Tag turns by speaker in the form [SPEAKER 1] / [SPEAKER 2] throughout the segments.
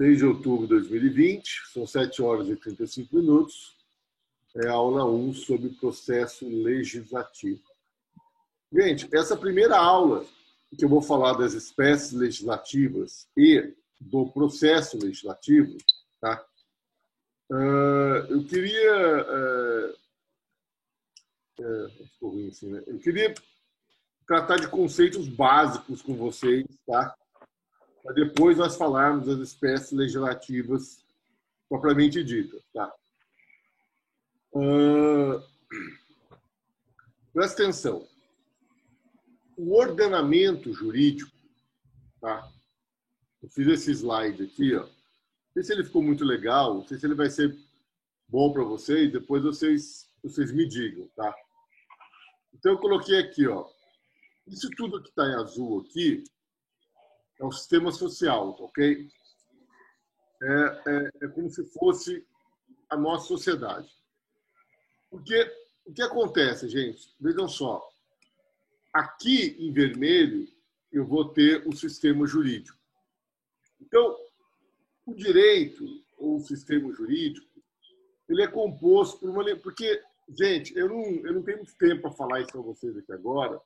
[SPEAKER 1] 6 de outubro de 2020, são 7 horas e 35 minutos. É a aula 1 sobre processo legislativo. Gente, essa primeira aula, que eu vou falar das espécies legislativas e do processo legislativo, tá? Eu queria... ficou ruim assim, né? Eu queria tratar de conceitos básicos com vocês, tá? Para depois nós falarmos das espécies legislativas propriamente ditas, tá? Presta atenção. O ordenamento jurídico, tá? Eu fiz esse slide aqui, ó. Não sei se ele ficou muito legal, não sei se ele vai ser bom para vocês, depois vocês me digam, tá? Então eu coloquei aqui, ó. Isso tudo que está em azul aqui é o sistema social, ok? É como se fosse a nossa sociedade. Porque o que acontece, gente? Vejam só. Aqui em vermelho eu vou ter o sistema jurídico. Então, o direito ou o sistema jurídico, ele é composto por uma... Porque, gente, eu não tenho muito tempo para falar isso para vocês aqui agora,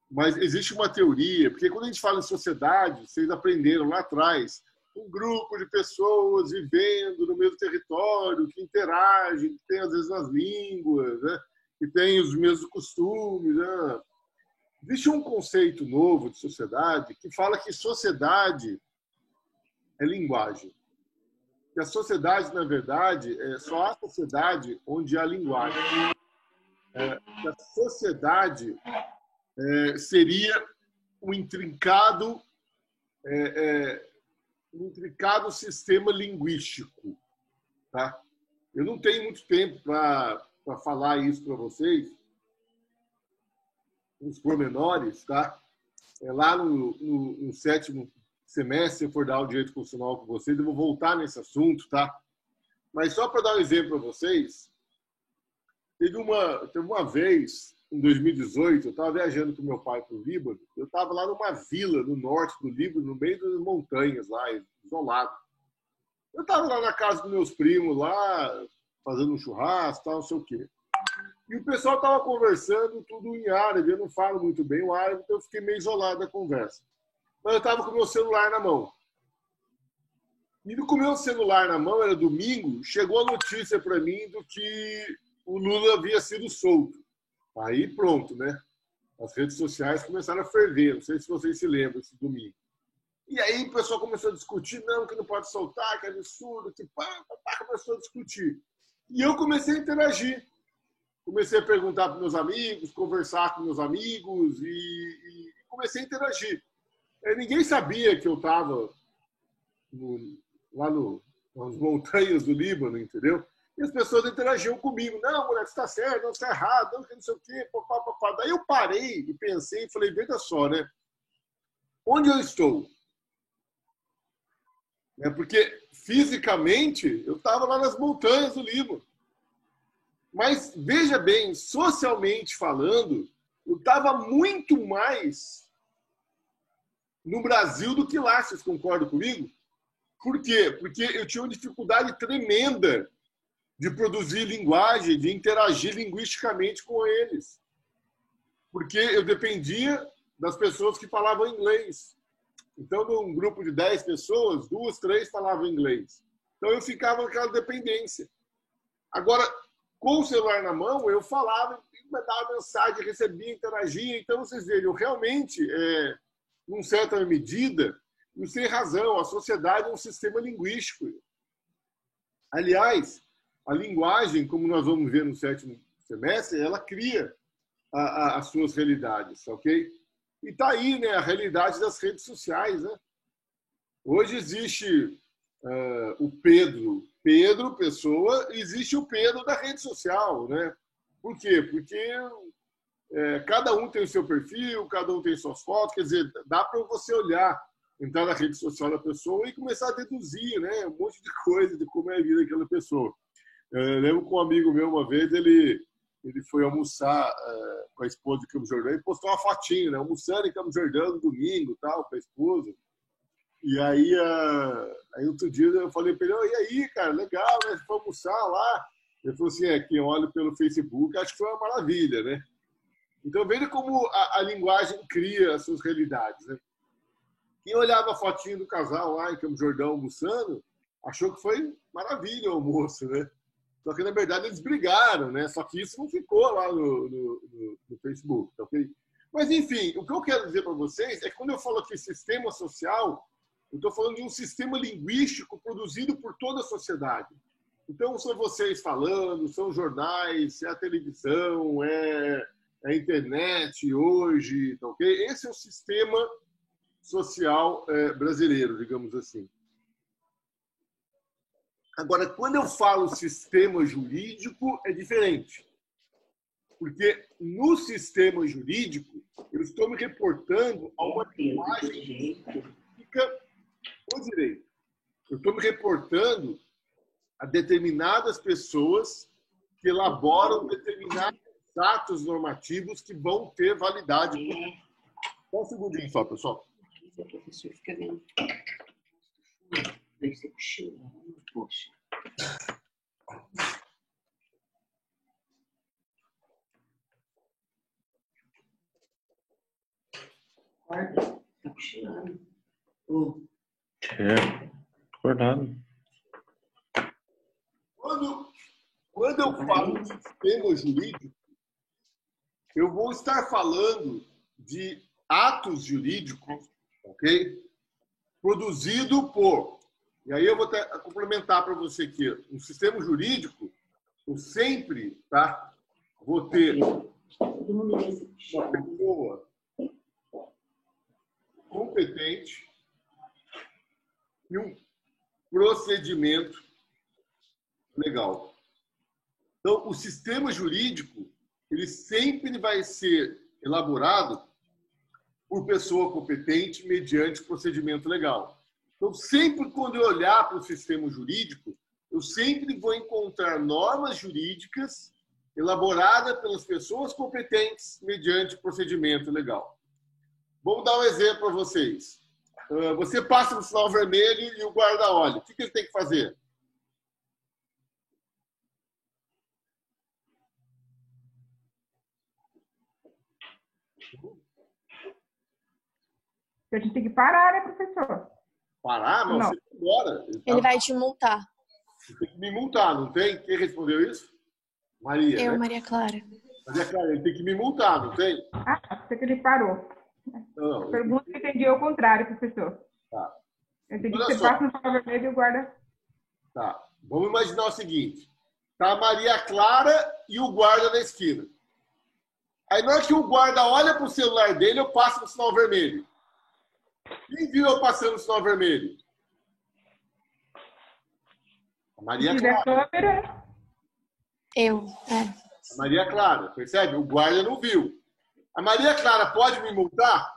[SPEAKER 1] mas existe uma teoria, porque quando a gente fala em sociedade, vocês aprenderam lá atrás, um grupo de pessoas vivendo no mesmo território, que interagem, que tem às vezes as línguas, né? Que tem os mesmos costumes. Né? Existe um conceito novo de sociedade que fala que sociedade é linguagem. Que a sociedade, na verdade, só há sociedade onde há linguagem. Que a sociedade seria um intrincado sistema linguístico, tá? Eu não tenho muito tempo para falar isso para vocês, os pormenores, tá? Lá no sétimo semestre, se eu for dar o direito constitucional com vocês, eu vou voltar nesse assunto, tá? Mas só para dar um exemplo para vocês, teve uma vez, em 2018, eu estava viajando com meu pai para o Líbano, eu estava lá numa vila no norte do Líbano, no meio das montanhas, lá, isolado. Eu estava lá na casa dos meus primos, lá, fazendo um churrasco, tal, não sei o quê. E o pessoal estava conversando tudo em árabe, eu não falo muito bem o árabe, então eu fiquei meio isolado da conversa. Mas eu estava com o meu celular na mão. E com o meu celular na mão, era domingo, chegou a notícia para mim do que o Lula havia sido solto. Aí pronto, né? As redes sociais começaram a ferver, não sei se vocês se lembram esse domingo. E aí o pessoal começou a discutir, não, que não pode soltar, que é absurdo, que começou a discutir. E eu comecei a interagir. Comecei a perguntar para meus amigos, conversar com meus amigos e comecei a interagir. Ninguém sabia que eu estava lá nas montanhas do Líbano, entendeu? E as pessoas interagiam comigo. Não, moleque, você está certo, não, você está errado, não sei o quê. Papá. Daí eu parei e pensei e falei, veja só, né? Onde eu estou? Porque fisicamente eu estava lá nas montanhas do Líbano. Mas veja bem, socialmente falando, eu estava muito mais no Brasil do que lá, vocês concordam comigo? Por quê? Porque eu tinha uma dificuldade tremenda de produzir linguagem, de interagir linguisticamente com eles. Porque eu dependia das pessoas que falavam inglês. Então, num grupo de 10 pessoas, 2, 3 falavam inglês. Então, eu ficava naquela dependência. Agora, com o celular na mão, eu falava, mandava mensagem, recebia, interagia. Então, vocês veem, eu realmente, em certa medida, não tem razão, a sociedade é um sistema linguístico. Aliás, a linguagem, como nós vamos ver no sétimo semestre, ela cria as suas realidades, ok? E está aí, né, a realidade das redes sociais, né? Hoje existe o Pedro, pessoa, existe o Pedro da rede social, né? Por quê? Porque cada um tem o seu perfil, cada um tem suas fotos, quer dizer, dá para você olhar, entrar na rede social da pessoa e começar a deduzir, né, um monte de coisa de como é a vida daquela pessoa. Eu lembro que um amigo meu, uma vez, ele foi almoçar com a esposa de Campos do Jordão e postou uma fotinha, né, almoçando em Campos do Jordão no domingo, tal, com a esposa. E aí outro dia eu falei para ele, oh, e aí, cara, legal, né? Vamos almoçar lá. Ele falou assim, quem olha pelo Facebook, acho que foi uma maravilha, né? Então, veja como a linguagem cria as suas realidades, né? Quem olhava a fotinha do casal lá em Campos do Jordão almoçando, achou que foi maravilha o almoço, né? Só que, na verdade, eles brigaram, né? Só que isso não ficou lá no Facebook, tá ok? Mas, enfim, o que eu quero dizer para vocês é que quando eu falo aqui sistema social, eu estou falando de um sistema linguístico produzido por toda a sociedade. Então, são vocês falando, são jornais, é a televisão, é a internet hoje, tá ok? Esse é o sistema social brasileiro, digamos assim. Agora, quando eu falo sistema jurídico, é diferente. Porque no sistema jurídico, eu estou me reportando a uma linguagem específica do direito. Eu estou me reportando a determinadas pessoas que elaboram determinados atos normativos que vão ter validade. Só um segundinho só, pessoal.
[SPEAKER 2] O professor fica vendo. Você cochila, poxa. Acorda, tá cochilando.
[SPEAKER 3] Acordado.
[SPEAKER 1] Quando eu falo de sistema jurídico, eu vou estar falando de atos jurídicos, ok? Produzido por... E aí eu vou complementar para você aqui. No sistema jurídico, eu sempre vou ter uma pessoa competente e um procedimento legal. Então, o sistema jurídico, ele sempre vai ser elaborado por pessoa competente mediante procedimento legal. Então, sempre quando eu olhar para o sistema jurídico, eu sempre vou encontrar normas jurídicas elaboradas pelas pessoas competentes mediante procedimento legal. Vamos dar um exemplo para vocês. Você passa no sinal vermelho e o guarda olha. O que ele tem que fazer?
[SPEAKER 4] A gente tem que parar, né, professor?
[SPEAKER 1] Parar? Não, você vai embora.
[SPEAKER 5] Ele vai te multar.
[SPEAKER 1] Você tem que me multar, não tem? Quem respondeu isso? Maria,
[SPEAKER 5] Eu,
[SPEAKER 1] né?
[SPEAKER 5] Maria Clara.
[SPEAKER 1] Maria Clara, ele tem que me multar, não tem?
[SPEAKER 4] Sei que ele parou.
[SPEAKER 1] Não.
[SPEAKER 4] A pergunta que eu entendi ao contrário, professor.
[SPEAKER 1] Tá.
[SPEAKER 4] Eu entendi
[SPEAKER 1] Olha
[SPEAKER 4] que você
[SPEAKER 1] só.
[SPEAKER 4] passa no sinal vermelho e o guarda...
[SPEAKER 1] Tá. Vamos imaginar o seguinte. Tá a Maria Clara e o guarda na esquina. Aí, na hora que o guarda olha para o celular dele, eu passo no sinal vermelho. Quem viu eu passando no sinal vermelho? A Maria Clara.
[SPEAKER 4] Câmera.
[SPEAKER 5] Eu,
[SPEAKER 1] A Maria Clara, percebe? O guarda não viu. A Maria Clara pode me multar?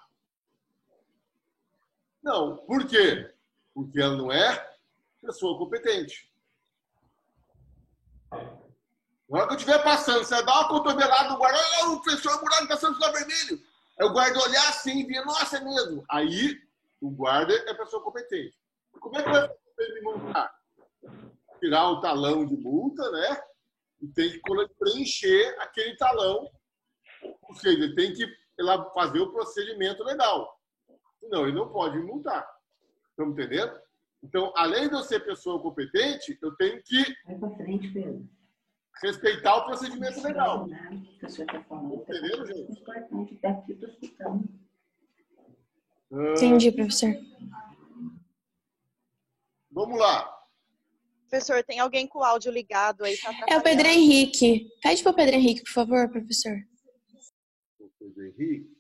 [SPEAKER 1] Não. Por quê? Porque ela não é pessoa competente. Na hora que eu estiver passando, você vai dar uma cotovelada no guarda, o professor Murado passando no sinal vermelho. Aí o guarda olhar assim e ver, nossa, é mesmo. Aí o guarda é pessoa competente. Como é que vai fazer para ele me multar? Tirar o talão de multa, né? E tem que preencher aquele talão. Ou seja, ele tem que fazer o procedimento legal. Senão, ele não pode me multar. Estão entendendo? Então, além de eu ser pessoa competente, eu tenho que
[SPEAKER 2] Vai pra frente, Pedro.
[SPEAKER 1] respeitar o procedimento legal.
[SPEAKER 2] O professor tá falando.
[SPEAKER 1] Entendeu, gente?
[SPEAKER 2] Importante, tá aqui, tô escutando.
[SPEAKER 5] entendi, professor.
[SPEAKER 1] Vamos lá.
[SPEAKER 6] Professor, tem alguém com o áudio ligado aí? Tá
[SPEAKER 5] É o Pedro Henrique. Pede para o Pedro Henrique, por favor, professor.
[SPEAKER 1] O Pedro Henrique.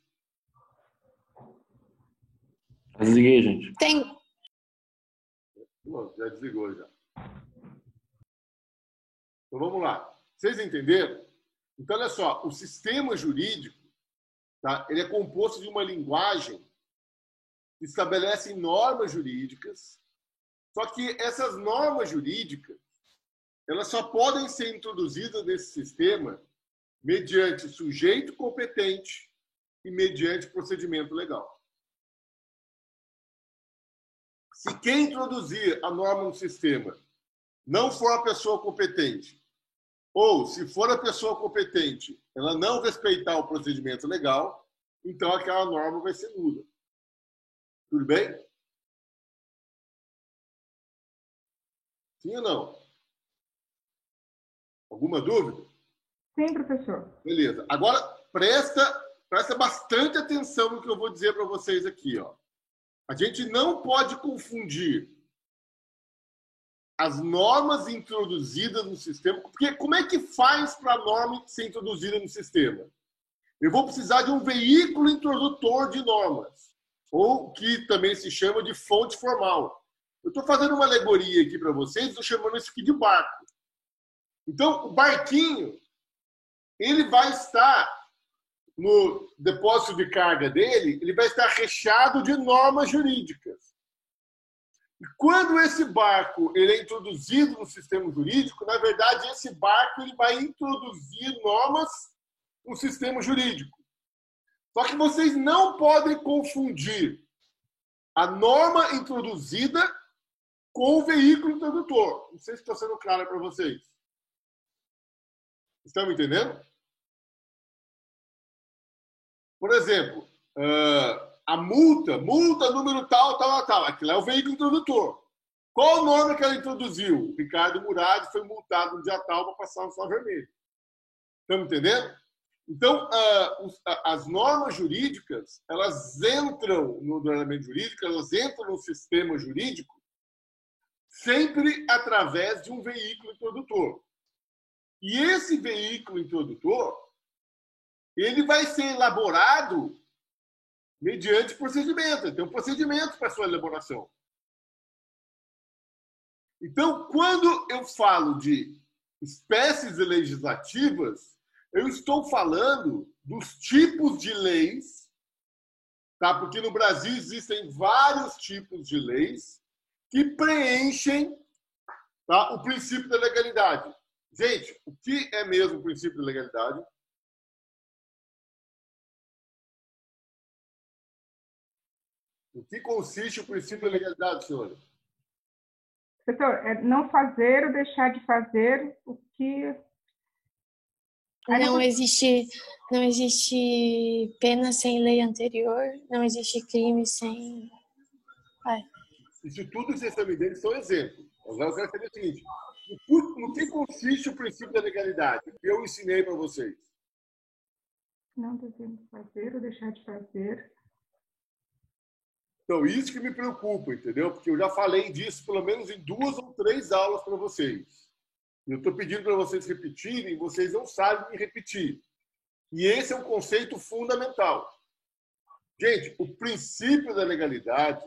[SPEAKER 3] Desliguei, gente.
[SPEAKER 5] Tem.
[SPEAKER 1] Pronto, já desligou já. Então vamos lá. Vocês entenderam? Então, olha só, o sistema jurídico, tá? Ele é composto de uma linguagem que estabelece normas jurídicas, só que essas normas jurídicas, elas só podem ser introduzidas nesse sistema mediante sujeito competente e mediante procedimento legal. Se quem introduzir a norma no sistema não for a pessoa competente, ou se for a pessoa competente, ela não respeitar o procedimento legal, então aquela norma vai ser nula. Tudo bem? Sim ou não? Alguma dúvida?
[SPEAKER 4] Sim, professor.
[SPEAKER 1] Beleza. Agora, presta bastante atenção no que eu vou dizer para vocês aqui. Ó. A gente não pode confundir as normas introduzidas no sistema, porque como é que faz para a norma ser introduzida no sistema? Eu vou precisar de um veículo introdutor de normas, ou que também se chama de fonte formal. Eu estou fazendo uma alegoria aqui para vocês, estou chamando isso aqui de barco. Então, o barquinho, ele vai estar no depósito de carga dele, ele vai estar recheado de normas jurídicas. E quando esse barco ele é introduzido no sistema jurídico, na verdade, esse barco ele vai introduzir normas no sistema jurídico. Só que vocês não podem confundir a norma introduzida com o veículo introdutor. Não sei se está sendo claro para vocês. Estão me entendendo? Por exemplo, a multa número tal. Aquilo é o veículo introdutor. Qual norma que ela introduziu? O Ricardo Murad foi multado no dia tal para passar no sinal vermelho. Estão me entendendo? Então, as normas jurídicas, elas entram no ordenamento jurídico, elas entram no sistema jurídico sempre através de um veículo introdutor. E esse veículo introdutor, ele vai ser elaborado mediante procedimento. Tem um procedimento para a sua elaboração. Então, quando eu falo de espécies legislativas, eu estou falando dos tipos de leis, tá? Porque no Brasil existem vários tipos de leis que preenchem, tá, o princípio da legalidade. Gente, o que é mesmo o princípio da legalidade? O que consiste o princípio da legalidade, senhora?
[SPEAKER 4] Professor, é não fazer ou deixar de fazer o que...
[SPEAKER 5] Não existe pena sem lei anterior, não existe crime sem...
[SPEAKER 1] Isso tudo que vocês estão me dando são exemplos. Agora eu quero saber o seguinte: no que consiste o princípio da legalidade? Que eu ensinei para vocês.
[SPEAKER 4] Não devemos fazer ou deixar de fazer.
[SPEAKER 1] Então, isso que me preocupa, entendeu? Porque eu já falei disso pelo menos em 2 ou 3 aulas para vocês. Eu estou pedindo para vocês repetirem, vocês não sabem me repetir. E esse é um conceito fundamental. Gente, o princípio da legalidade,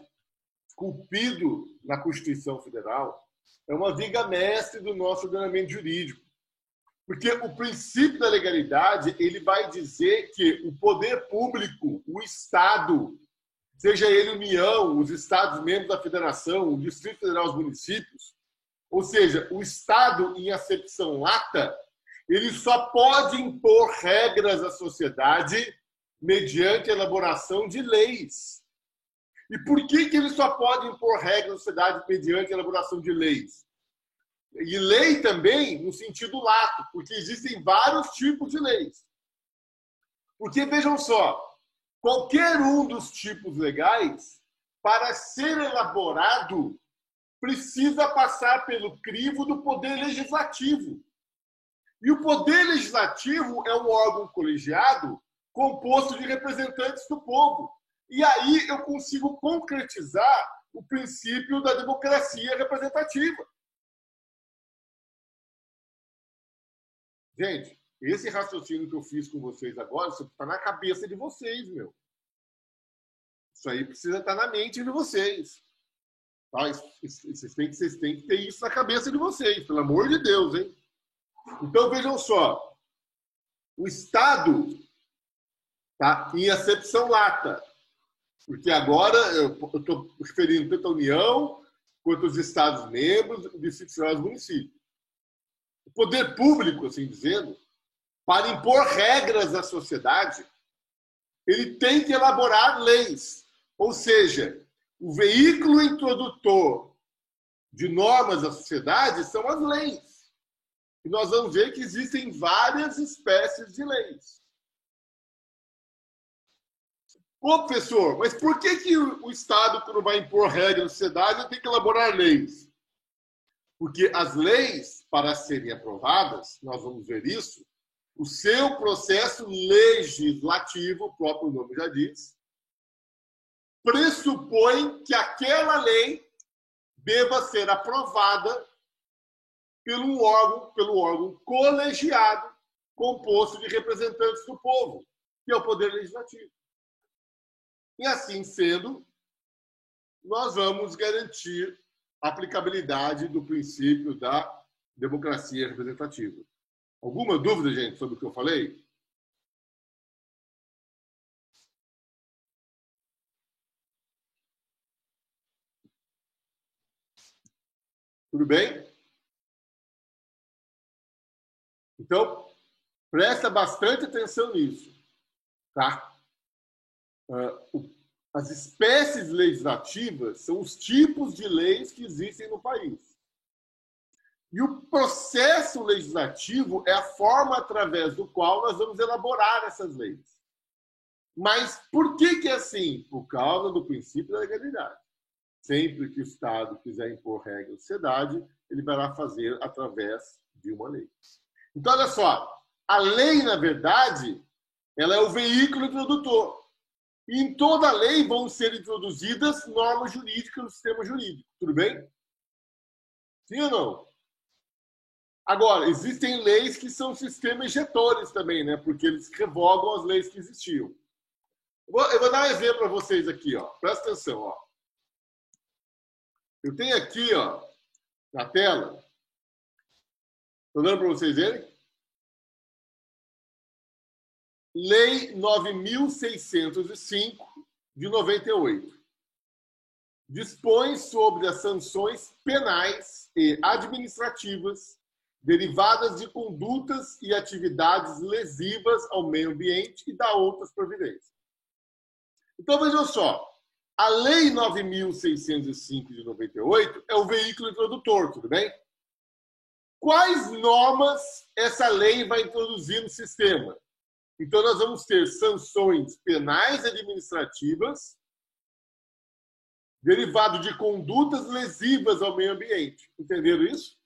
[SPEAKER 1] esculpido na Constituição Federal, é uma viga mestre do nosso ordenamento jurídico. Porque o princípio da legalidade, ele vai dizer que o poder público, o Estado, seja ele União, os Estados membros da Federação, o Distrito Federal, os municípios, ou seja, o Estado, em acepção lata, ele só pode impor regras à sociedade mediante a elaboração de leis. E por que ele só pode impor regras à sociedade mediante a elaboração de leis? E lei também no sentido lato, porque existem vários tipos de leis. Porque, vejam só, qualquer um dos tipos legais, para ser elaborado, precisa passar pelo crivo do Poder Legislativo. E o Poder Legislativo é um órgão colegiado composto de representantes do povo. E aí eu consigo concretizar o princípio da democracia representativa. Gente, esse raciocínio que eu fiz com vocês agora, isso está na cabeça de vocês, meu. Isso aí precisa estar na mente de vocês. Tá? Vocês têm que ter isso na cabeça de vocês, pelo amor de Deus, hein? Então, vejam só. O Estado, tá, em acepção lata, porque agora eu estou referindo tanto a União quanto os Estados-membros, o Distrito Federal e os municípios. O poder público, assim dizendo, para impor regras à sociedade, ele tem que elaborar leis. Ou seja, O veículo introdutor de normas da sociedade são as leis. E nós vamos ver que existem várias espécies de leis. Ô, professor, mas por que o Estado, quando vai impor regras na sociedade, tem que elaborar leis? Porque as leis, para serem aprovadas, nós vamos ver isso, o seu processo legislativo, o próprio nome já diz, pressupõe que aquela lei deva ser aprovada pelo órgão colegiado, composto de representantes do povo, que é o Poder Legislativo. E assim sendo, nós vamos garantir a aplicabilidade do princípio da democracia representativa. Alguma dúvida, gente, sobre o que eu falei? Tudo bem? Então, presta bastante atenção nisso, tá? As espécies legislativas são os tipos de leis que existem no país. E o processo legislativo é a forma através do qual nós vamos elaborar essas leis. Mas por que é assim? Por causa do princípio da legalidade. Sempre que o Estado quiser impor regra à sociedade, ele vai fazer através de uma lei. Então, olha só, a lei, na verdade, ela é o veículo introdutor. E em toda lei vão ser introduzidas normas jurídicas no sistema jurídico. Tudo bem? Sim ou não? Agora, existem leis que são sistemas injetores também, né? Porque eles revogam as leis que existiam. Eu vou dar um exemplo para vocês aqui, ó. Presta atenção, ó. Eu tenho aqui, ó, na tela. Estou dando para vocês verem? Lei 9.605, de 98. Dispõe sobre as sanções penais e administrativas derivadas de condutas e atividades lesivas ao meio ambiente e dá outras providências. Então, vejam só. A Lei 9.605, de 98, é o veículo introdutor, tudo bem? Quais normas essa lei vai introduzir no sistema? Então, nós vamos ter sanções penais e administrativas derivado de condutas lesivas ao meio ambiente. Entenderam isso?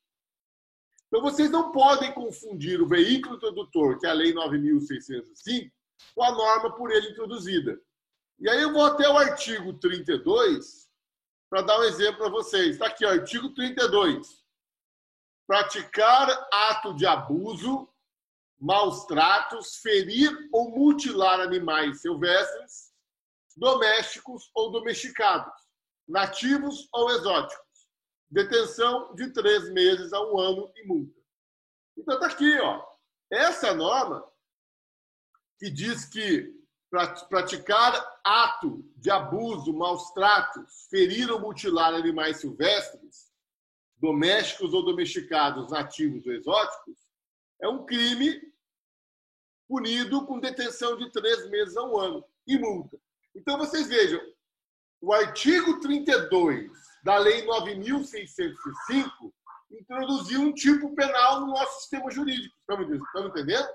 [SPEAKER 1] Então, vocês não podem confundir o veículo introdutor, que é a Lei 9.605, com a norma por ele introduzida. E aí eu vou até o artigo 32 para dar um exemplo para vocês. Está aqui, ó, artigo 32. Praticar ato de abuso, maus tratos, ferir ou mutilar animais silvestres, domésticos ou domesticados, nativos ou exóticos. Detenção de 3 meses a 1 ano e multa. Então está aqui, ó. Essa norma que diz que praticar ato de abuso, maus tratos, ferir ou mutilar animais silvestres, domésticos ou domesticados, nativos ou exóticos, é um crime punido com detenção de 3 meses a 1 ano e multa. Então, vocês vejam, o artigo 32 da Lei 9.605 introduziu um tipo penal no nosso sistema jurídico. Estão entendendo?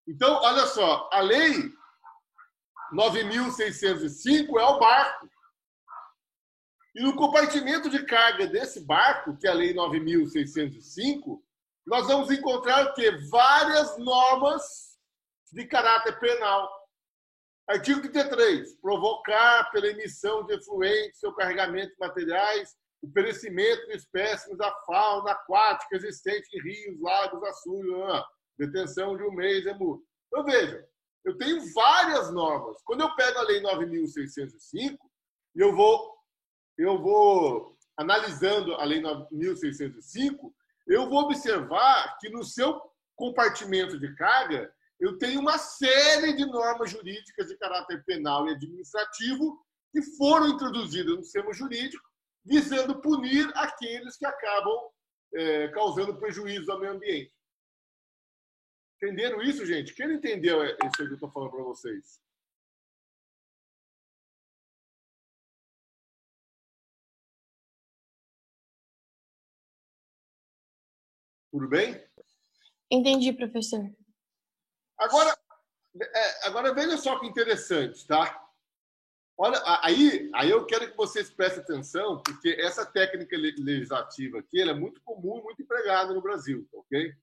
[SPEAKER 1] Então, olha só, a Lei 9.605 é o barco. E no compartimento de carga desse barco, que é a Lei 9.605, nós vamos encontrar o quê? Várias normas de caráter penal. Artigo 33. Provocar pela emissão de efluentes ou carregamento de materiais o perecimento de espécimes da fauna aquática existente em rios, lagos, açudes, detenção de 1 mês é multa. Então, vejam, eu tenho várias normas. Quando eu pego a Lei 9.605 e eu vou analisando a Lei 9.605, eu vou observar que no seu compartimento de carga eu tenho uma série de normas jurídicas de caráter penal e administrativo que foram introduzidas no sistema jurídico visando punir aqueles que acabam causando prejuízo ao meio ambiente. Entenderam isso, gente? Quem não entendeu isso que eu estou falando para vocês? Tudo bem?
[SPEAKER 5] Entendi, professor.
[SPEAKER 1] Agora veja só que interessante, tá? Olha, aí eu quero que vocês prestem atenção, porque essa técnica legislativa aqui ela é muito comum e muito empregada no Brasil, ok?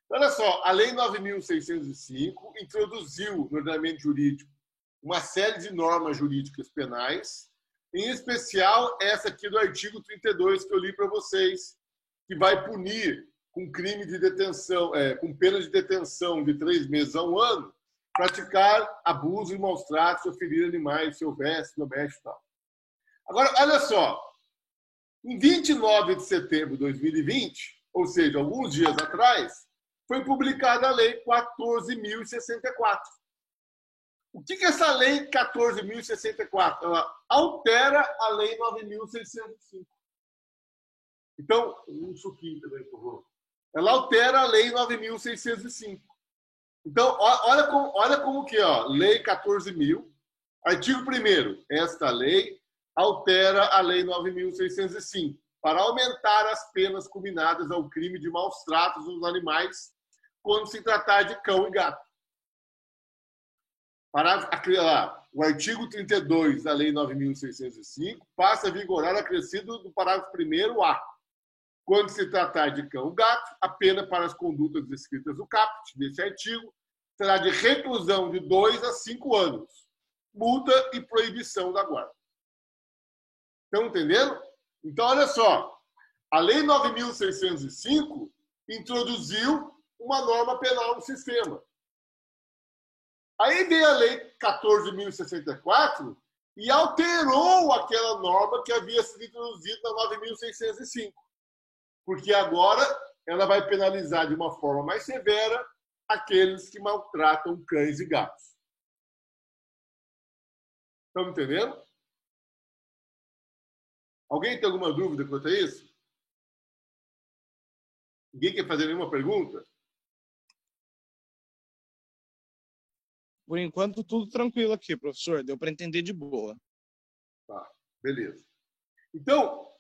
[SPEAKER 1] Olha só, a Lei 9.605 introduziu no ordenamento jurídico uma série de normas jurídicas penais, em especial essa aqui do artigo 32 que eu li para vocês, que vai punir com crime de detenção, com pena de detenção de 3 meses a 1 ano, praticar abuso e maus tratos ou ferir animais silvestres, domésticos e tal. Agora, olha só, em 29 de setembro de 2020, ou seja, alguns dias atrás, foi publicada a Lei 14.064. O que é essa Lei 14.064? Ela altera a Lei 9.605. Então, um suquinho também, por favor. Ela altera a Lei 9.605. Então, olha como que é, ó, Lei 14.000, artigo 1º, esta lei altera a Lei 9.605 para aumentar as penas combinadas ao crime de maus tratos aos animais quando se tratar de cão e gato. O artigo 32 da Lei 9.605 passa a vigorar acrescido do parágrafo 1º-A. Quando se tratar de cão ou gato, a pena para as condutas descritas no caput desse artigo será de reclusão de 2 a 5 anos, multa e proibição da guarda. Estão entendendo? Então, olha só. A Lei 9.605 introduziu uma norma penal no sistema. Aí veio a Lei 14.064 e alterou aquela norma que havia sido introduzida na 9.605. Porque agora ela vai penalizar de uma forma mais severa aqueles que maltratam cães e gatos. Estão entendendo? Alguém tem alguma dúvida quanto a isso? Ninguém quer fazer nenhuma pergunta?
[SPEAKER 7] Por enquanto, tudo tranquilo aqui, professor. Deu para entender de boa.
[SPEAKER 1] Tá, beleza. Então,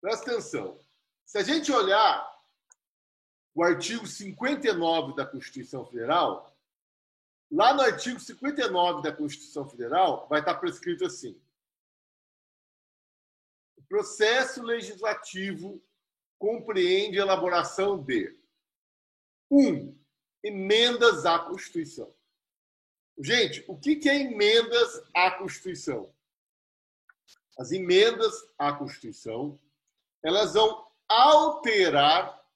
[SPEAKER 1] presta atenção. Se a gente olhar o artigo 59 da Constituição Federal, lá no artigo 59 da Constituição Federal vai estar prescrito assim: o processo legislativo compreende a elaboração de 1. Emendas à Constituição. Gente, o que é emendas à Constituição? As emendas à Constituição, elas vão alterar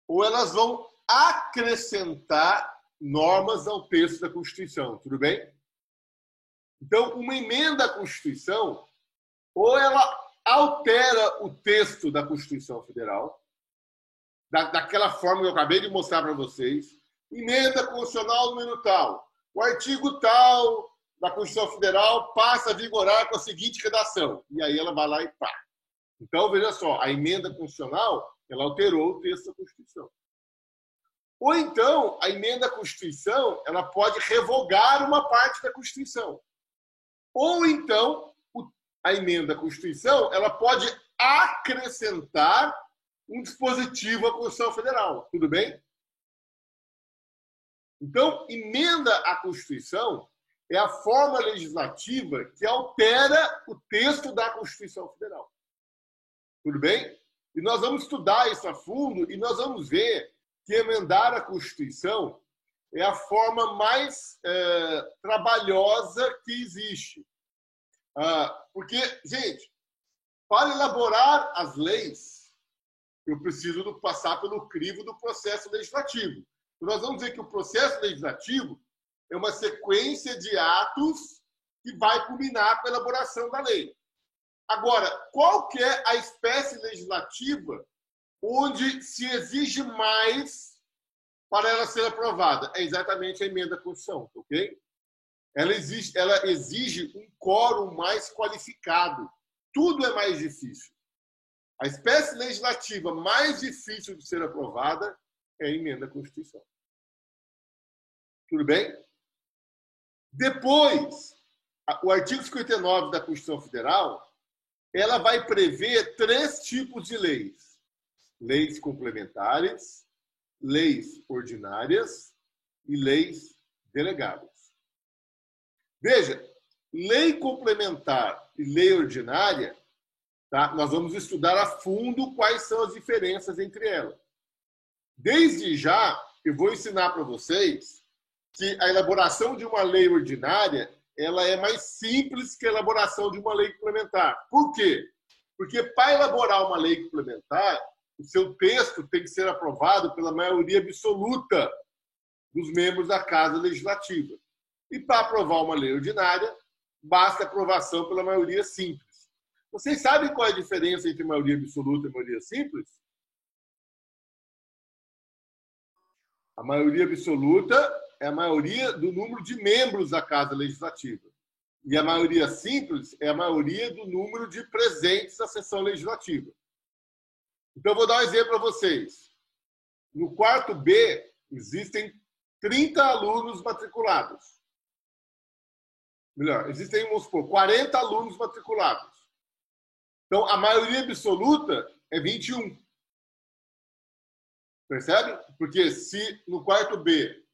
[SPEAKER 1] ou elas vão acrescentar normas ao texto da Constituição, tudo bem? Então, uma emenda à Constituição, ou ela altera o texto da Constituição Federal, daquela forma que eu acabei de mostrar para vocês, emenda constitucional número tal, o artigo tal da Constituição Federal passa a vigorar com a seguinte redação, e aí ela vai lá e pá. Então, veja só, a emenda constitucional, ela alterou o texto da Constituição. Ou então, a emenda à Constituição, ela pode revogar uma parte da Constituição. Ou então, a emenda à Constituição, ela pode acrescentar um dispositivo à Constituição Federal. Tudo bem? Então, emenda à Constituição é a forma legislativa que altera o texto da Constituição Federal. Tudo bem? E nós vamos estudar isso a fundo e nós vamos ver que emendar a Constituição é a forma mais trabalhosa que existe. Porque, gente, para elaborar as leis, eu preciso passar pelo crivo do processo legislativo. Então, nós vamos dizer que o processo legislativo é uma sequência de atos que vai culminar com a elaboração da lei. Agora, qual que é a espécie legislativa onde se exige mais para ela ser aprovada? É exatamente a emenda à Constituição, ok? Ela exige um quórum mais qualificado. Tudo é mais difícil. A espécie legislativa mais difícil de ser aprovada é a emenda à Constituição. Tudo bem? Depois, o artigo 59 da Constituição Federal ela vai prever 3 tipos de leis. Leis complementares, leis ordinárias e leis delegadas. Veja, lei complementar e lei ordinária, tá? Nós vamos estudar a fundo quais são as diferenças entre elas. Desde já, eu vou ensinar para vocês que a elaboração de uma lei ordinária ela é mais simples que a elaboração de uma lei complementar. Por quê? Porque para elaborar uma lei complementar, o seu texto tem que ser aprovado pela maioria absoluta dos membros da Casa Legislativa. E para aprovar uma lei ordinária, basta aprovação pela maioria simples. Vocês sabem qual é a diferença entre maioria absoluta e maioria simples? A maioria absoluta é a maioria do número de membros da Casa Legislativa. E a maioria simples é a maioria do número de presentes na sessão legislativa. Então, eu vou dar um exemplo para vocês. No quarto B, existem 30 alunos matriculados. Melhor, existem, vamos supor, 40 alunos matriculados. Então, a maioria absoluta é 21. Percebe? Porque se no quarto B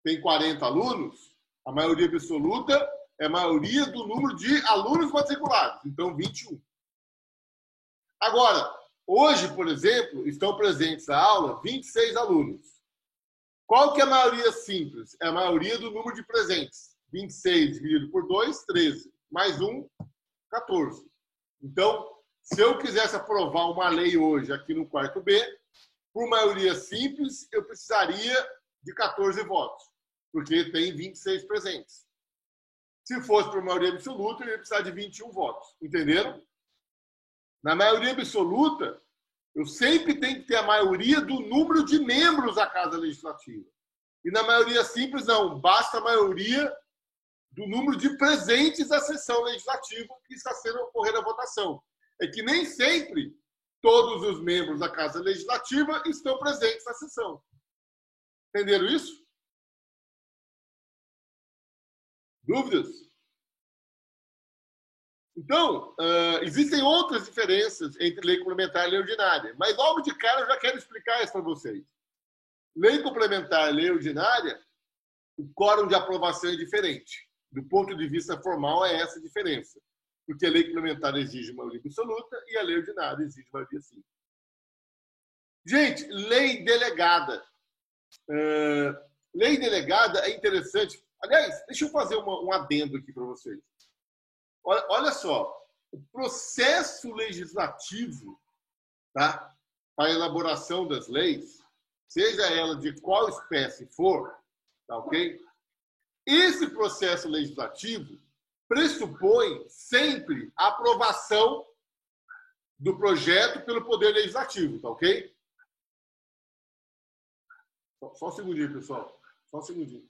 [SPEAKER 1] tem 40 alunos, a maioria absoluta é a maioria do número de alunos matriculados. Então, 21. Agora, hoje, por exemplo, estão presentes na aula 26 alunos. Qual que é a maioria simples? É a maioria do número de presentes. 26 dividido por 2, 13. Mais 1, 14. Então, se eu quisesse aprovar uma lei hoje aqui no quarto B, por maioria simples, eu precisaria de 14 votos, porque tem 26 presentes. Se fosse por maioria absoluta, eu ia precisar de 21 votos. Entenderam? Na maioria absoluta, eu sempre tenho que ter a maioria do número de membros da Casa Legislativa. E na maioria simples, não. Basta a maioria do número de presentes da sessão legislativa que está sendo ocorrendo a votação. É que nem sempre todos os membros da Casa Legislativa estão presentes na sessão. Entenderam isso? Dúvidas? Então, existem outras diferenças entre lei complementar e lei ordinária. Mas logo de cara eu já quero explicar isso para vocês. Lei complementar e lei ordinária, o quórum de aprovação é diferente. Do ponto de vista formal, é essa a diferença. Porque a lei complementar exige maioria absoluta e a lei ordinária exige maioria simples. Gente, lei delegada. Lei delegada é interessante. Aliás, deixa eu fazer um adendo aqui para vocês. Olha só, o processo legislativo, tá, para a elaboração das leis, seja ela de qual espécie for, tá ok? Esse processo legislativo pressupõe sempre a aprovação do projeto pelo Poder Legislativo, tá ok? Só um segundinho, pessoal. Só um segundinho.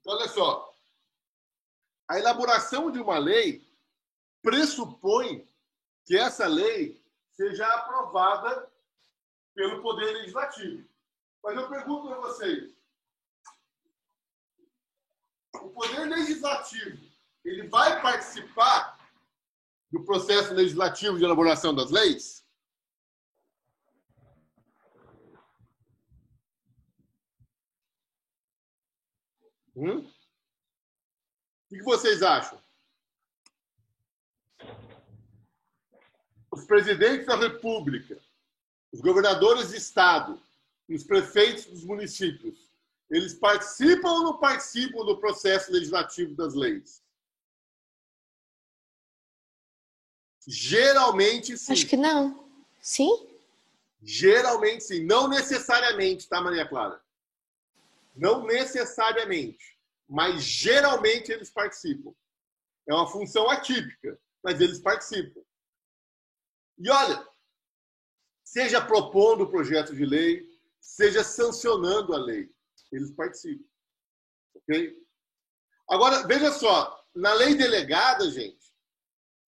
[SPEAKER 1] Então, olha só. A elaboração de uma lei pressupõe que essa lei seja aprovada pelo Poder Legislativo. Mas eu pergunto para vocês, o Poder Legislativo, ele vai participar do processo legislativo de elaboração das leis? O que vocês acham? Os presidentes da República, os governadores de Estado, os prefeitos dos municípios, eles participam ou não participam do processo legislativo das leis? Geralmente, sim.
[SPEAKER 5] Acho que não. Sim?
[SPEAKER 1] Geralmente, sim. Não necessariamente, tá, Maria Clara? Não necessariamente. Mas, geralmente, eles participam. É uma função atípica, mas eles participam. E olha, seja propondo o projeto de lei, seja sancionando a lei, eles participam. Ok? Agora, veja só, na lei delegada, gente,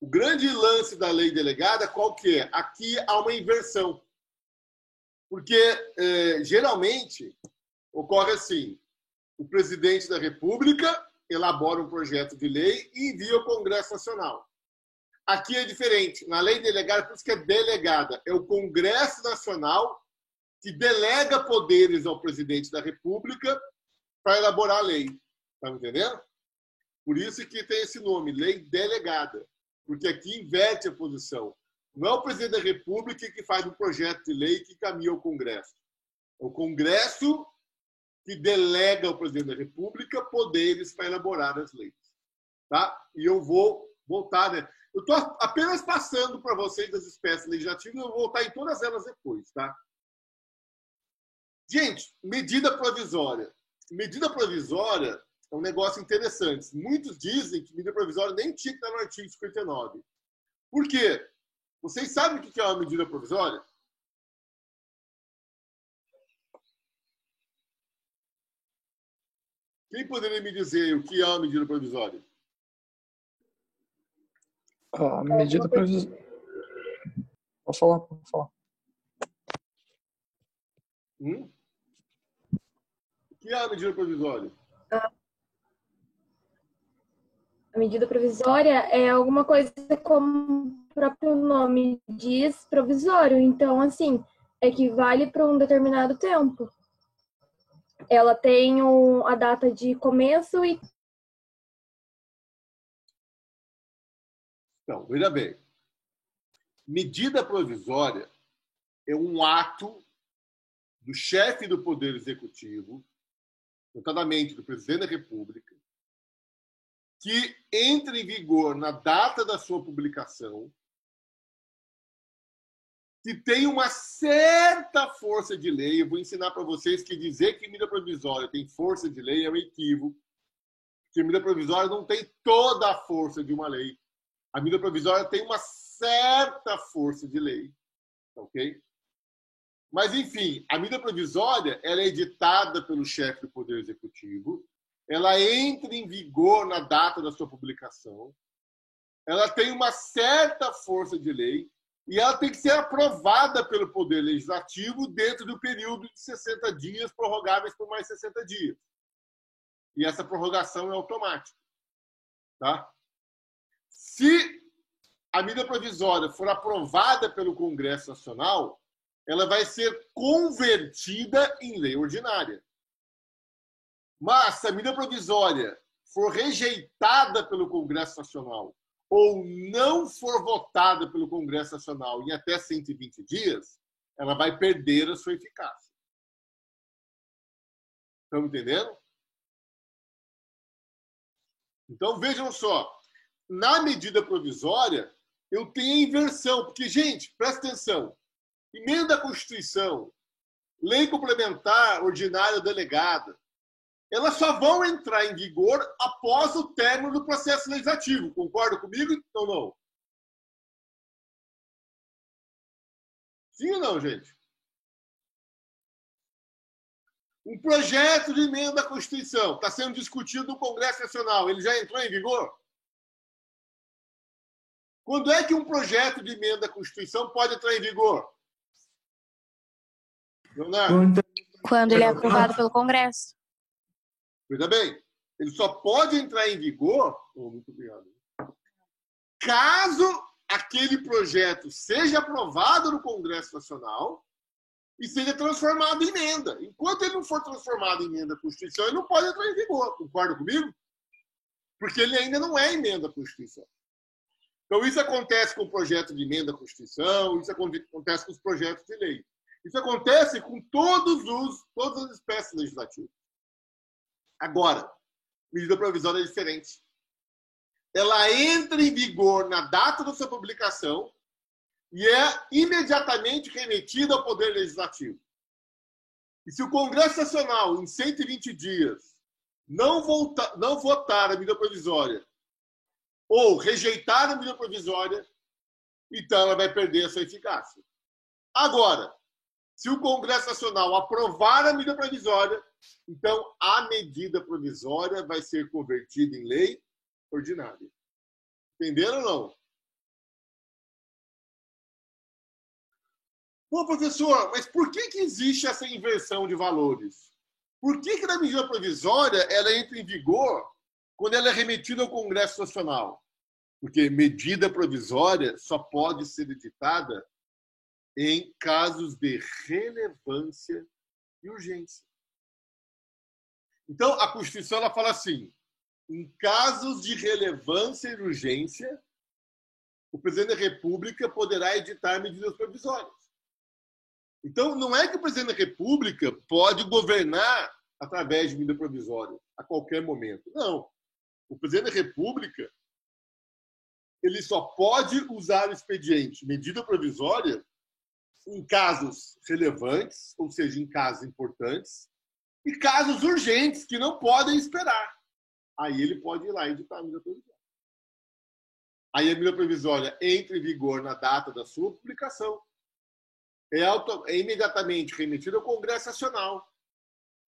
[SPEAKER 1] o grande lance da lei delegada, qual que é? Aqui há uma inversão. Porque, geralmente, ocorre assim: o presidente da República elabora um projeto de lei e envia ao Congresso Nacional. Aqui é diferente. Na lei delegada, por isso que é delegada. É o Congresso Nacional que delega poderes ao presidente da República para elaborar a lei. Está me entendendo? Por isso que tem esse nome, lei delegada. Porque aqui inverte a posição. Não é o presidente da República que faz um projeto de lei que caminha ao Congresso. É o Congresso que delega ao presidente da República poderes para elaborar as leis. Tá? E eu vou voltar, né? Eu estou apenas passando para vocês das espécies legislativas, eu vou voltar em todas elas depois, tá? Gente, medida provisória. Medida provisória é um negócio interessante. Muitos dizem que medida provisória nem tinha que estar no artigo 59. Por quê? Vocês sabem o que é uma medida provisória? Quem poderia me dizer o que é uma medida provisória?
[SPEAKER 8] A medida provisória. Pode falar, pode falar.
[SPEAKER 1] O que é a medida provisória?
[SPEAKER 9] A medida provisória é alguma coisa como o próprio nome diz, provisório. Então, assim, equivale para um determinado tempo. Ela tem a data de começo e...
[SPEAKER 1] Então, veja bem. Medida provisória é um ato do chefe do Poder Executivo, notadamente do presidente da República, que entra em vigor na data da sua publicação, que tem uma certa força de lei. Eu vou ensinar para vocês que dizer que medida provisória tem força de lei é um equívoco, porque medida provisória não tem toda a força de uma lei. A medida provisória tem uma certa força de lei, ok? Mas, enfim, a medida provisória ela é editada pelo chefe do Poder Executivo, ela entra em vigor na data da sua publicação, ela tem uma certa força de lei e ela tem que ser aprovada pelo Poder Legislativo dentro do período de 60 dias, prorrogáveis por mais 60 dias. E essa prorrogação é automática. Tá? Se a medida provisória for aprovada pelo Congresso Nacional, ela vai ser convertida em lei ordinária. Mas, se a medida provisória for rejeitada pelo Congresso Nacional ou não for votada pelo Congresso Nacional em até 120 dias, ela vai perder a sua eficácia. Estão entendendo? Então, vejam só. Na medida provisória, eu tenho a inversão. Porque, gente, presta atenção. Emenda à Constituição, lei complementar ordinária delegada, elas só vão entrar em vigor após o término do processo legislativo. Concorda comigo ou não? Sim ou não, gente? Um projeto de emenda à Constituição está sendo discutido no Congresso Nacional. Ele já entrou em vigor? Quando é que um projeto de emenda à Constituição pode entrar em vigor? Leonardo?
[SPEAKER 5] Quando ele é aprovado pelo Congresso.
[SPEAKER 1] Veja bem, ele só pode entrar em vigor, muito obrigado, caso aquele projeto seja aprovado no Congresso Nacional e seja transformado em emenda. Enquanto ele não for transformado em emenda à Constituição, ele não pode entrar em vigor. Concorda comigo? Porque ele ainda não é emenda à Constituição. Então, isso acontece com o projeto de emenda à Constituição, isso acontece com os projetos de lei. Isso acontece com todas as espécies legislativas. Agora, medida provisória é diferente. Ela entra em vigor na data da sua publicação e é imediatamente remetida ao Poder Legislativo. E se o Congresso Nacional, em 120 dias, não votar a medida provisória ou rejeitar a medida provisória, então ela vai perder a sua eficácia. Agora, se o Congresso Nacional aprovar a medida provisória, então a medida provisória vai ser convertida em lei ordinária. Entenderam ou não? Pô, professor, mas por que existe essa inversão de valores? Por que na medida provisória ela entra em vigor quando ela é remetida ao Congresso Nacional? Porque medida provisória só pode ser editada em casos de relevância e urgência. Então, a Constituição ela fala assim, em casos de relevância e urgência, o presidente da República poderá editar medidas provisórias. Então, não é que o presidente da República pode governar através de medida provisória a qualquer momento. Não. O presidente da República ele só pode usar o expediente medida provisória em casos relevantes, ou seja, em casos importantes, e casos urgentes que não podem esperar. Aí ele pode ir lá e editar a medida provisória. Aí a medida provisória entra em vigor na data da sua publicação. É imediatamente remetida ao Congresso Nacional.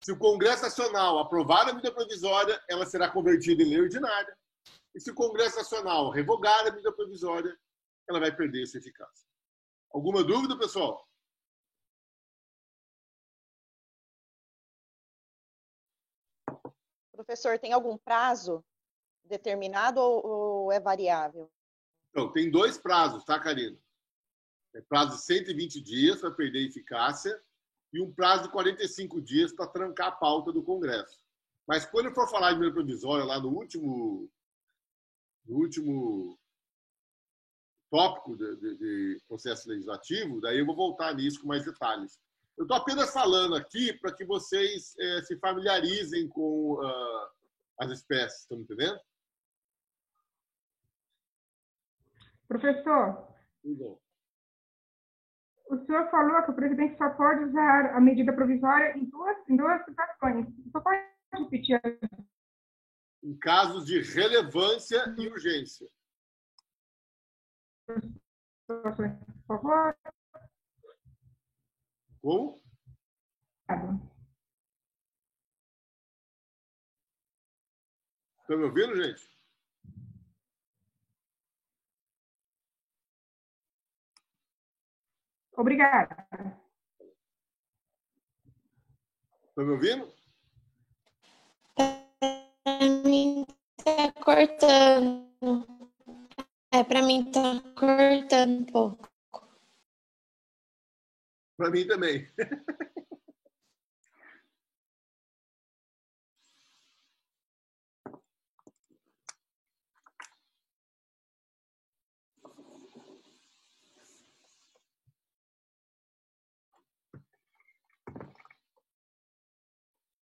[SPEAKER 1] Se o Congresso Nacional aprovar a medida provisória, ela será convertida em lei ordinária. E se o Congresso Nacional revogar a medida provisória, ela vai perder sua eficácia. Alguma dúvida, pessoal?
[SPEAKER 6] Professor, tem algum prazo determinado ou é variável?
[SPEAKER 1] Então, tem 2 prazos, tá, Karina? É prazo de 120 dias para perder eficácia e um prazo de 45 dias para trancar a pauta do Congresso. Mas quando eu for falar de medida provisória lá no último tópico de processo legislativo, daí eu vou voltar nisso com mais detalhes. Eu estou apenas falando aqui para que vocês se familiarizem com as espécies, estão me entendendo?
[SPEAKER 4] Professor,
[SPEAKER 1] Bom.
[SPEAKER 4] o senhor falou que o presidente só pode usar a medida provisória em duas situações. Só pode repetir?
[SPEAKER 1] Em casos de relevância e urgência.
[SPEAKER 4] Por favor.
[SPEAKER 1] Como? Estão me ouvindo, gente?
[SPEAKER 4] Obrigada.
[SPEAKER 1] Estão me ouvindo?
[SPEAKER 5] Pra mim tá cortando. Pra mim tá cortando um pouco.
[SPEAKER 1] Para mim também.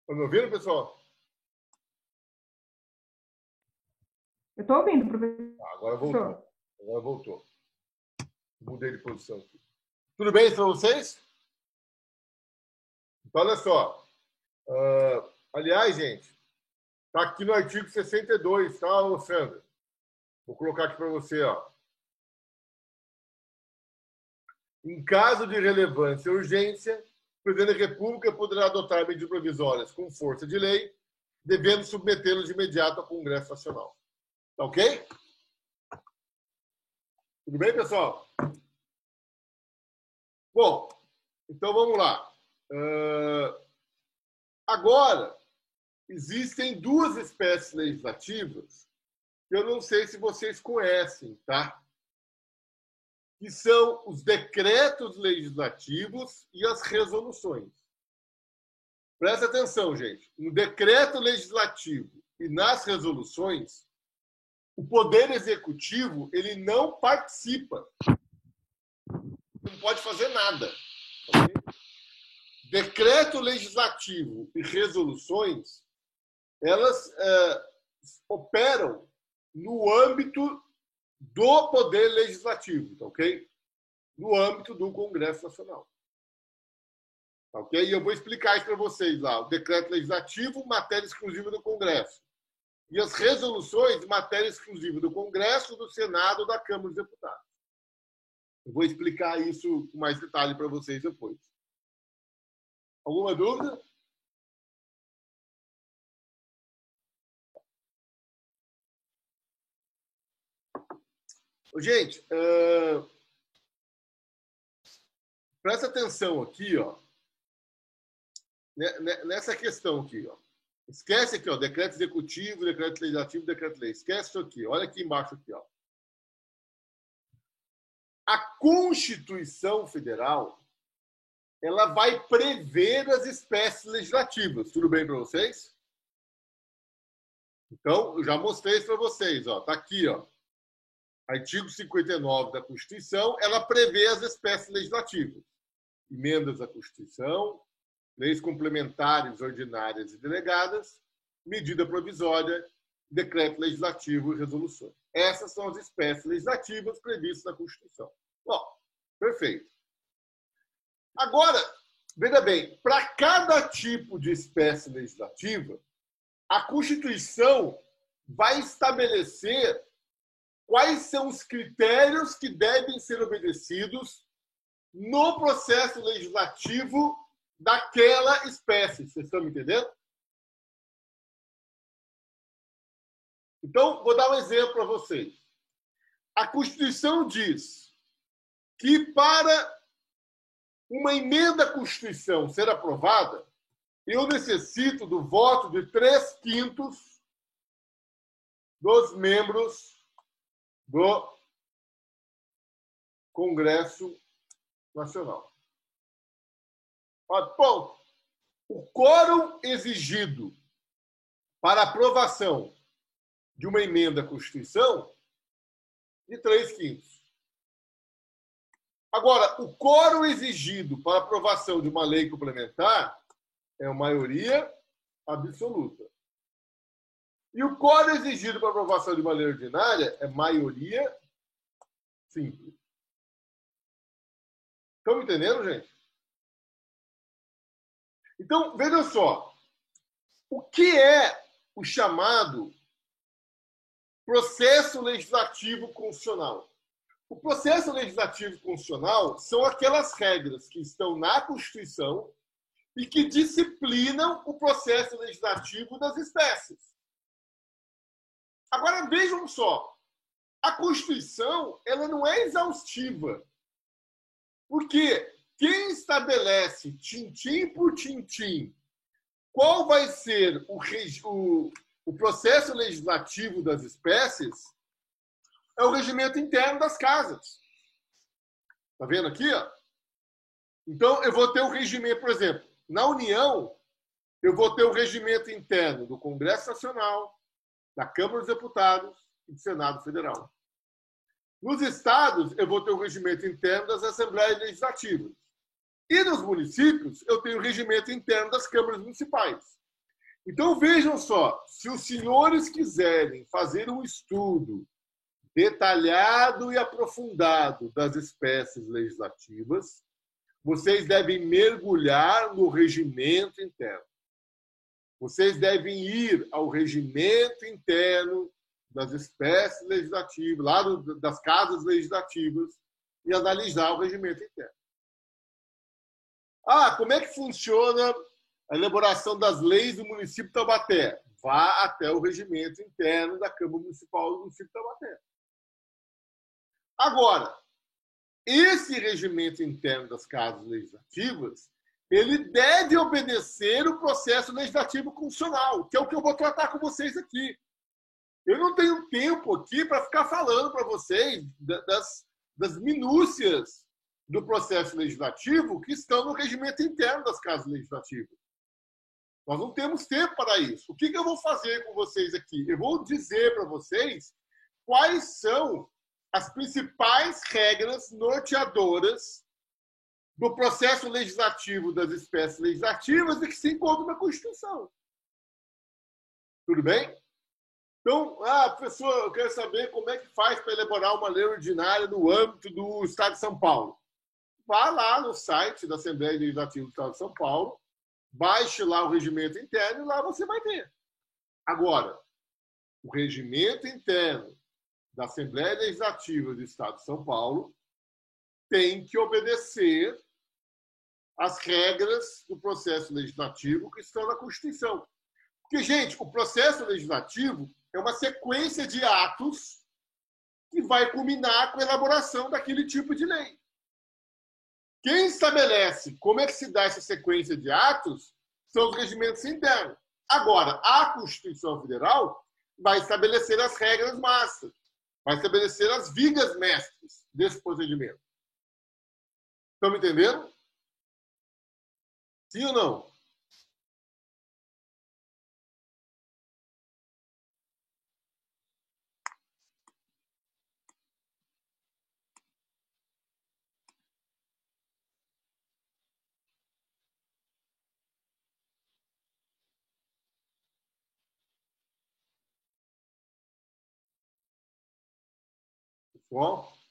[SPEAKER 1] Estão me ouvindo, pessoal?
[SPEAKER 4] Eu estou ouvindo, professor.
[SPEAKER 1] Agora voltou. Agora voltou. Mudei de posição aqui. Tudo bem para vocês? Então, olha só. Aliás, gente, está aqui no artigo 62, tá, Sandra? Vou colocar aqui para você, ó. Em caso de relevância e urgência, o presidente da República poderá adotar medidas provisórias com força de lei, devendo submetê-las de imediato ao Congresso Nacional. Tá ok? Tudo bem, pessoal? Bom, então vamos lá. Agora, existem 2 espécies legislativas que eu não sei se vocês conhecem, tá? Que são os decretos legislativos e as resoluções. Presta atenção, gente. No decreto legislativo e nas resoluções, o Poder Executivo ele não participa. Não pode fazer nada. Okay? Decreto legislativo e resoluções, elas operam no âmbito do Poder Legislativo, tá ok? No âmbito do Congresso Nacional. Tá ok? E eu vou explicar isso para vocês lá. O decreto legislativo, matéria exclusiva do Congresso. E as resoluções, matéria exclusiva do Congresso, do Senado, da Câmara dos Deputados. Eu vou explicar isso com mais detalhe para vocês depois. Alguma dúvida? Gente, presta atenção aqui, ó, nessa questão aqui, ó. Esquece aqui, ó, decreto executivo, decreto legislativo, decreto-lei. Esquece isso aqui. Olha aqui embaixo aqui, ó. A Constituição Federal, ela vai prever as espécies legislativas. Tudo bem para vocês? Então, eu já mostrei isso para vocês, ó. Tá aqui, ó. Artigo 59 da Constituição, ela prevê as espécies legislativas. Emendas à Constituição, leis complementares, ordinárias e delegadas, medida provisória, decreto legislativo e resoluções. Essas são as espécies legislativas previstas na Constituição. Bom, perfeito. Agora, veja bem, para cada tipo de espécie legislativa, a Constituição vai estabelecer quais são os critérios que devem ser obedecidos no processo legislativo daquela espécie. Vocês estão me entendendo? Então, vou dar um exemplo para vocês. A Constituição diz que para uma emenda à Constituição ser aprovada, eu necessito do voto de 3/5 dos membros do Congresso Nacional. Ponto. O quórum exigido para aprovação de uma emenda à Constituição de 3/5. Agora, o quórum exigido para aprovação de uma lei complementar é a maioria absoluta. E o quórum exigido para aprovação de uma lei ordinária é maioria simples. Estão me entendendo, gente? Então, vejam só. O que é o chamado processo legislativo constitucional? O processo legislativo constitucional são aquelas regras que estão na Constituição e que disciplinam o processo legislativo das espécies. Agora, vejam só. A Constituição, ela não é exaustiva. Porque quem estabelece, tintim por tintim, qual vai ser o processo legislativo das espécies é o regimento interno das casas. Está vendo aqui? Ó? Então, eu vou ter o regimento, por exemplo, na União, eu vou ter o regimento interno do Congresso Nacional, da Câmara dos Deputados e do Senado Federal. Nos estados, eu vou ter o regimento interno das Assembleias Legislativas. E nos municípios, eu tenho o regimento interno das câmaras municipais. Então, vejam só, se os senhores quiserem fazer um estudo detalhado e aprofundado das espécies legislativas, vocês devem mergulhar no regimento interno. Vocês devem ir ao regimento interno das espécies legislativas, lá das casas legislativas, e analisar o regimento interno. Como é que funciona a elaboração das leis do município de Taubaté? Vá até o regimento interno da Câmara Municipal do município de Taubaté. Agora, esse regimento interno das casas legislativas, ele deve obedecer o processo legislativo constitucional, que é o que eu vou tratar com vocês aqui. Eu não tenho tempo aqui para ficar falando para vocês das minúcias do processo legislativo que estão no regimento interno das casas legislativas. Nós não temos tempo para isso. O que eu vou fazer com vocês aqui? Eu vou dizer para vocês quais são as principais regras norteadoras do processo legislativo das espécies legislativas e que se encontram na Constituição. Tudo bem? Então, professor, eu quero saber como é que faz para elaborar uma lei ordinária no âmbito do Estado de São Paulo. Vá lá no site da Assembleia Legislativa do Estado de São Paulo, baixe lá o regimento interno e lá você vai ver. Agora, o regimento interno da Assembleia Legislativa do Estado de São Paulo tem que obedecer às regras do processo legislativo que estão na Constituição. Porque, gente, o processo legislativo é uma sequência de atos que vai culminar com a elaboração daquele tipo de lei. Quem estabelece como é que se dá essa sequência de atos são os regimentos internos. Agora, a Constituição Federal vai estabelecer as regras massas, vai estabelecer as vigas mestres desse procedimento. Estão me entendendo? Sim ou não? Pessoal?